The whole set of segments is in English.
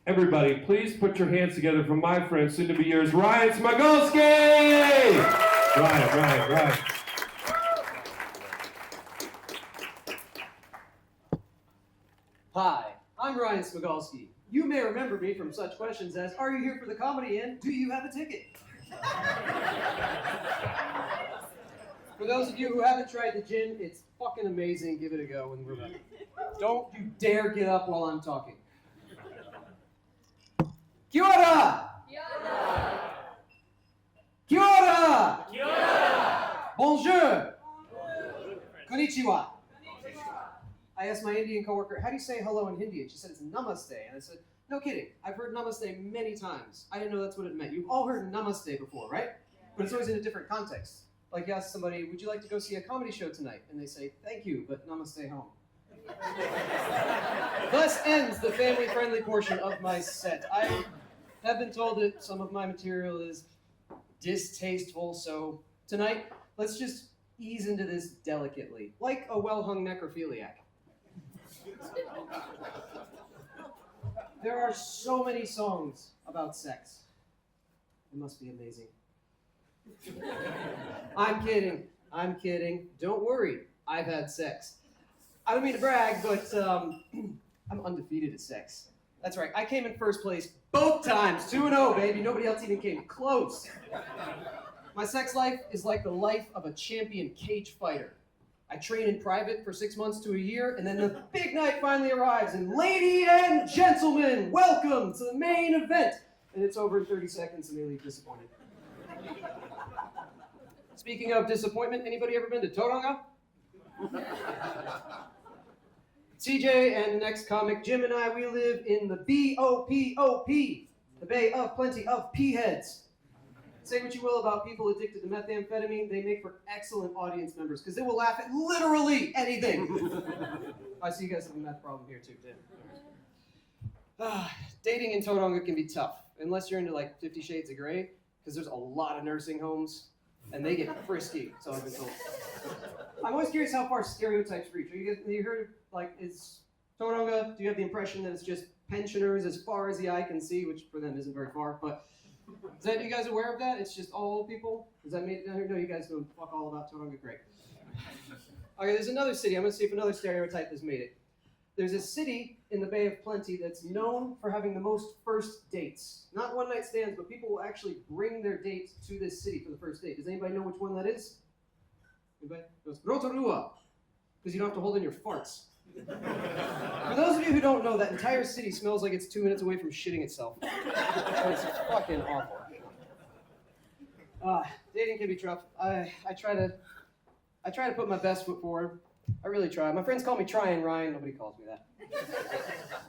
Everybody, please put your hands together for my friend, soon to be yours, Ryan Smigulski! Ryan. Hi, I'm Ryan Smigulski. You may remember me from such questions as, are you here for the comedy and do you have a ticket? For those of you who haven't tried the gin, it's fucking amazing. Give it a go when we're done. Don't you dare get up while I'm talking. Kia ora! Kia ora! Kia ora! Bonjour! Konnichiwa! I asked my Indian coworker, how do you say hello in Hindi? And she said it's namaste. And I said, no kidding. I've heard namaste many times. I didn't know that's what it meant. You've all heard namaste before, right? But it's always in a different context. Like you ask somebody, would you like to go see a comedy show tonight? And they say, thank you, but namaste home. Thus ends the family-friendly portion of my set. I have been told that some of my material is distasteful, so tonight, let's just ease into this delicately, like a well-hung necrophiliac. There are so many songs about sex. It must be amazing. I'm kidding. Don't worry, I've had sex. I don't mean to brag, but I'm undefeated at sex. That's right, I came in first place both times, 2-0, baby. Nobody else even came close. My sex life is like the life of a champion cage fighter. I train in private for 6 months to a year, and then the big night finally arrives, and ladies and gentlemen, welcome to the main event. And it's over in 30 seconds, and they leave disappointed. Speaking of disappointment, anybody ever been to Tauranga? TJ and the next comic, Jim and I, we live in the BOPOP, the Bay of Plenty of P-heads. Say what you will about people addicted to methamphetamine, they make for excellent audience members because they will laugh at literally anything. I see you guys have a meth problem here too, dating in Tauranga can be tough, unless you're into like 50 Shades of Grey, because there's a lot of nursing homes, and they get frisky, so I've been told. I'm always curious how far stereotypes reach. You heard, like, is Tauranga, do you have the impression that it's just pensioners as far as the eye can see, which for them isn't very far, but is that, you guys aware of that? It's just all old people? Does that mean, no, you guys know fuck all about Tauranga, great. Okay, there's another city, I'm gonna see if another stereotype has made it. There's a city in the Bay of Plenty that's known for having the most first dates. Not one night stands, but people will actually bring their dates to this city for the first date. Does anybody know which one that is? Anybody? It's Rotorua, because you don't have to hold in your farts. For those of you who don't know, that entire city smells like it's 2 minutes away from shitting itself. It's fucking awful. Dating can be tough. I try to put my best foot forward. I really try. My friends call me Trying Ryan. Nobody calls me that.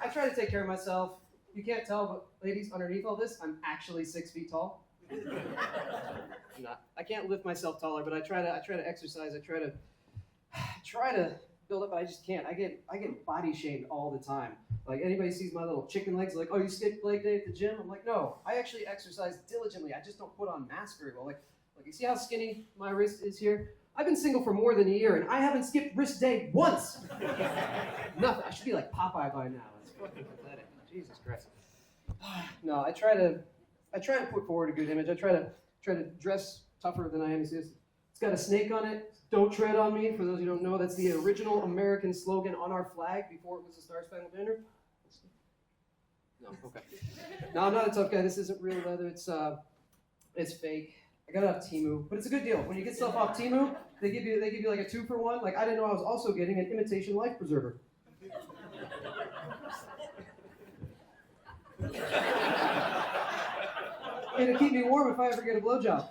I try to take care of myself. You can't tell, but ladies, underneath all this, I'm actually 6 feet tall. I'm not. I can't lift myself taller, but I try to exercise. I try to build up, but I just can't. I get body shamed all the time. Like, anybody sees my little chicken legs, like, oh, you skipped leg day at the gym? I'm like, no, I actually exercise diligently. I just don't put on mass very well. Like you see how skinny my wrist is here? I've been single for more than a year, and I haven't skipped wrist day once. Nothing. I should be like Popeye by now. It's fucking pathetic. Jesus Christ. No, I try to put forward a good image. I try to dress tougher than I am. It's got a snake on it. Don't tread on me. For those who don't know, that's the original American slogan on our flag before it was the Star Spangled Banner. No, okay. No, I'm not a tough guy. This isn't real leather. It's fake. I got it off Temu, but it's a good deal. When you get stuff off Temu, they give you like a 2-for-1. Like, I didn't know I was also getting an imitation life preserver. It'll keep me warm if I ever get a blowjob.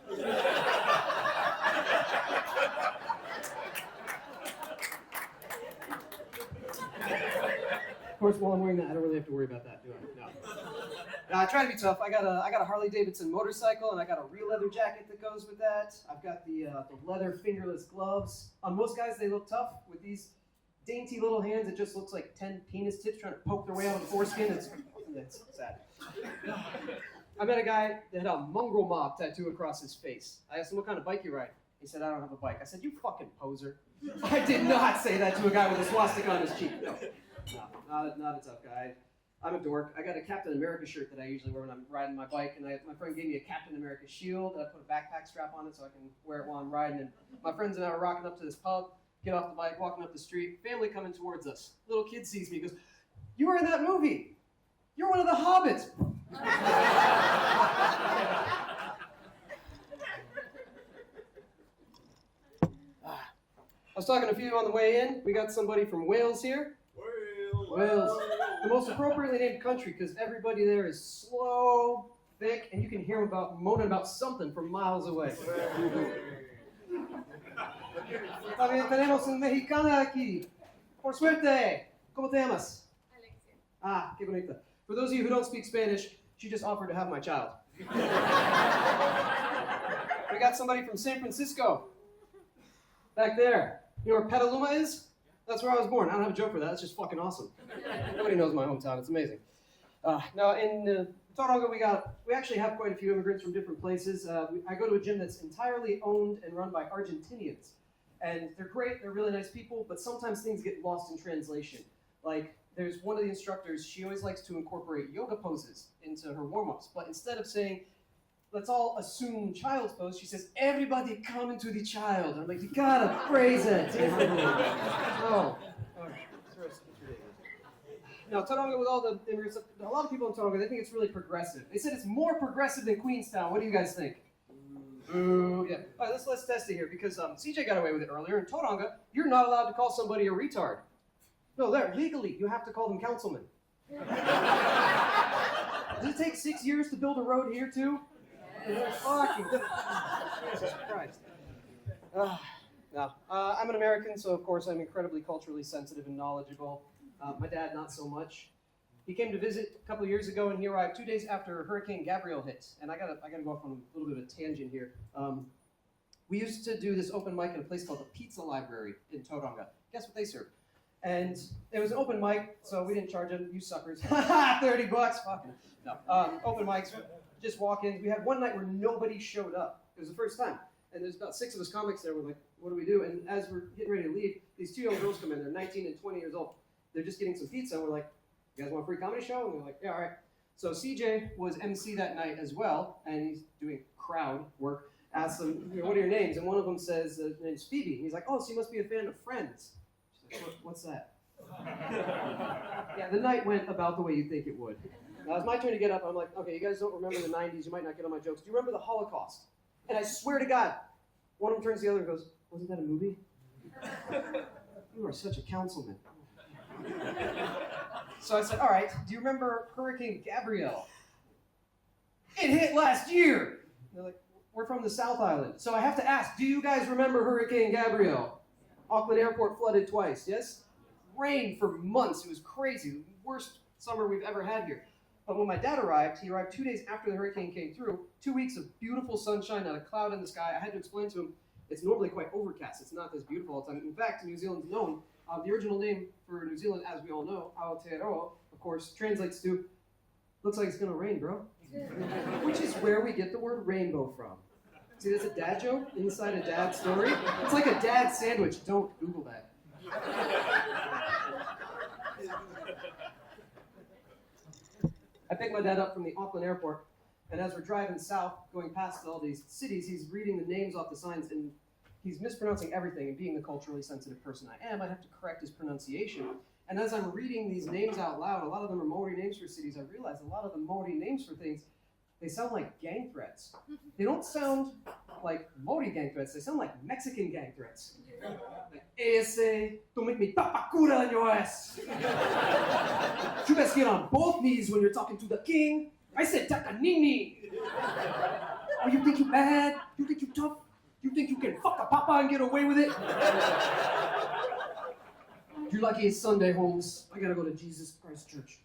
Of course, while I'm wearing that, I don't really have to worry about that, do I? No. I try to be tough. I got a Harley Davidson motorcycle, and I got a real leather jacket that goes with that. I've got the leather fingerless gloves. On most guys, they look tough. With these dainty little hands, it just looks like 10 penis tips trying to poke their way out of the foreskin. It's sad. I met a guy that had a mongrel mob tattoo across his face. I asked him, what kind of bike you ride? He said, I don't have a bike. I said, you fucking poser. I did not say that to a guy with a swastika on his cheek. No, not a tough guy. I'm a dork. I got a Captain America shirt that I usually wear when I'm riding my bike, and my friend gave me a Captain America shield. I put a backpack strap on it so I can wear it while I'm riding. And my friends and I are rocking up to this pub, get off the bike, walking up the street, family coming towards us. Little kid sees me, goes, "You were in that movie. You're one of the hobbits." I was talking to a few on the way in. We got somebody from Wales here. Wales. The most appropriately named country because everybody there is slow, thick, and you can hear them moaning about something from miles away. También tenemos un mexicana aquí. Por suerte. ¿Cómo te llamas? Alexia. Ah, qué bonita. For those of you who don't speak Spanish, she just offered to have my child. We got somebody from San Francisco. Back there. You know where Petaluma is? That's where I was born. I don't have a joke for that. That's just fucking awesome. Nobody knows my hometown. It's amazing. Now, in Tauranga, we actually have quite a few immigrants from different places. I go to a gym that's entirely owned and run by Argentinians. And they're great. They're really nice people. But sometimes things get lost in translation. Like, there's one of the instructors. She always likes to incorporate yoga poses into her warm-ups. But instead of saying, "Let's all assume child's pose," she says, "Everybody come into the child." And I'm like, you gotta phrase it differently. Oh, it's ridiculous. Now, Tauranga, with all the immigrants, a lot of people in Tauranga, they think it's really progressive. They said it's more progressive than Queenstown. What do you guys think? Ooh, yeah. All right, let's test it here because CJ got away with it earlier. In Tauranga, you're not allowed to call somebody a retard. No, legally, you have to call them councilmen. Does it take 6 years to build a road here, too? Fucking Jesus Christ. No. I'm an American, so of course I'm incredibly culturally sensitive and knowledgeable. My dad, not so much. He came to visit a couple of years ago, and he arrived 2 days after Hurricane Gabrielle hit. And I gotta go off on a little bit of a tangent here. We used to do this open mic in a place called the Pizza Library in Tauranga. Guess what they serve? And it was an open mic, so we didn't charge them. You suckers. $30. Fucking no. Open mics. Just walk-ins. We had one night where nobody showed up. It was the first time. And there's about 6 of us comics there. We're like, what do we do? And as we're getting ready to leave, these 2 young girls come in. They're 19 and 20 years old. They're just getting some pizza. And we're like, "You guys want a free comedy show?" And we're like, "Yeah, all right." So CJ was MC that night as well. And he's doing crowd work. Asked them, "What are your names?" And one of them says, "His name's Phoebe." And he's like, "Oh, so you must be a fan of Friends." She's like, "What's that?" Yeah, the night went about the way you'd think it would. Now it's my turn to get up. I'm like, "Okay, you guys don't remember the 90s. You might not get on my jokes. Do you remember the Holocaust?" And I swear to God, one of them turns to the other and goes, "Wasn't that a movie?" You are such a councilman. So I said, "All right, do you remember Hurricane Gabrielle?" "It hit last year." They're like, "We're from the South Island." So I have to ask, do you guys remember Hurricane Gabrielle? Auckland Airport flooded twice, yes? Rained for months. It was crazy. The worst summer we've ever had here. But when my dad arrived, he arrived 2 days after the hurricane came through. 2 weeks of beautiful sunshine, not a cloud in the sky. I had to explain to him, it's normally quite overcast. It's not this beautiful all the time. In fact, New Zealand's known. The original name for New Zealand, as we all know, Aotearoa, of course, translates to, "Looks like it's gonna rain, bro." Which is where we get the word rainbow from. See, that's a dad joke inside a dad story. It's like a dad sandwich. Don't Google that. I picked my dad up from the Auckland airport, and as we're driving south, going past all these cities, he's reading the names off the signs, and he's mispronouncing everything. And being the culturally sensitive person I am, I have to correct his pronunciation. And as I'm reading these names out loud, a lot of them are Maori names for cities, I realize a lot of the Maori names for things, they sound like gang threats. They don't sound like Maori gang threats, they sound like Mexican gang threats. Like, "ASA, don't make me tapakura on your ass." "You best get on both knees when you're talking to the king." "I said takanini." "Oh, you think you bad? You think you tough? You think you can fuck a papa and get away with it?" "You're lucky it's Sunday, Holmes. I gotta go to Jesus Christ Church."